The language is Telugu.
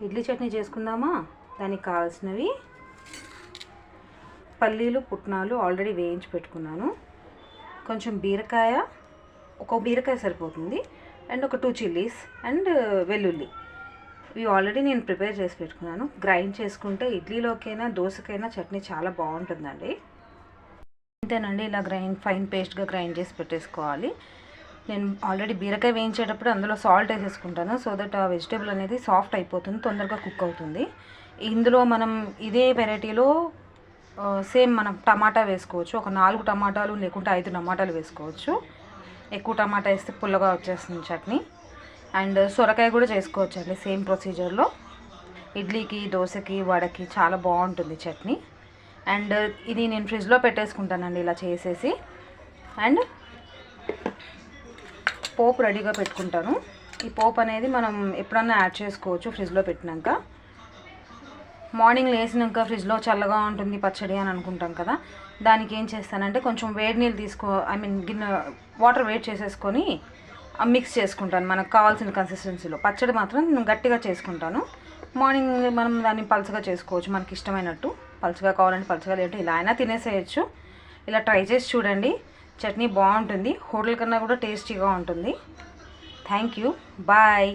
ఇడ్లీ చట్నీ చేసుకుందామా. దానికి కావాల్సినవి పల్లీలు పుట్నాలు ఆల్రెడీ వేయించి పెట్టుకున్నాను, కొంచెం బీరకాయ, ఒక బీరకాయ సరిపోతుంది, అండ్ ఒక 2 చిల్లీస్ అండ్ వెల్లుల్లి. ఇవి ఆల్రెడీ నేను ప్రిపేర్ చేసి పెట్టుకున్నాను. గ్రైండ్ చేసుకుంటే ఇడ్లీలోకైనా దోశకైనా చట్నీ చాలా బాగుంటుందండి. అంతేనండి, ఇలా ఫైన్ పేస్ట్గా గ్రైండ్ చేసి పెట్టేసుకోవాలి. నేను ఆల్రెడీ బీరకాయ వేయించేటప్పుడు అందులో సాల్ట్ వేసేసుకుంటాను, సో దట్ ఆ వెజిటేబుల్ అనేది సాఫ్ట్ అయిపోతుంది, తొందరగా కుక్ అవుతుంది. ఇందులో మనం ఇదే వెరైటీలో సేమ్ మనం టమాటా వేసుకోవచ్చు. ఒక 4 టమాటాలు లేకుంటే 5 టమాటాలు వేసుకోవచ్చు. ఎక్కువ టమాటా వేస్తే పుల్లగా వచ్చేస్తుంది చట్నీ. అండ్ సొరకాయ కూడా చేసుకోవచ్చు అండి, సేమ్ ప్రొసీజర్లో. ఇడ్లీకి దోశకి వడకి చాలా బాగుంటుంది చట్నీ. అండ్ ఇది నేను ఫ్రిడ్జ్లో పెట్టేసుకుంటానండి ఇలా చేసేసి. అండ్ పోపు రెడీగా పెట్టుకుంటాను. ఈ పోపు అనేది మనం ఎప్పుడన్నా యాడ్ చేసుకోవచ్చు ఫ్రిడ్జ్లో పెట్టినాక. మార్నింగ్ లేసినాక ఫ్రిడ్జ్లో చల్లగా ఉంటుంది పచ్చడి అని అనుకుంటాం కదా, దానికి ఏం చేస్తానంటే కొంచెం వేడి నీళ్ళు గిన్నె వాటర్ వేడి చేసేసుకొని మిక్స్ చేసుకుంటాను మనకు కావాల్సిన కన్సిస్టెన్సీలో. పచ్చడి మాత్రం గట్టిగా చేసుకుంటాను. మార్నింగ్ మనం దాన్ని పలుచగా చేసుకోవచ్చు మనకి ఇష్టమైనట్టు. పలుచగా కావాలంటే పలుచగా, లేదంటే ఇలా అయినా తినేసేయచ్చు. ఇలా ట్రై చేసి చూడండి, చట్నీ బాగుంటుంది, హోటల్ కన్నా కూడా టేస్టీగా ఉంటుంది. Thank you, bye.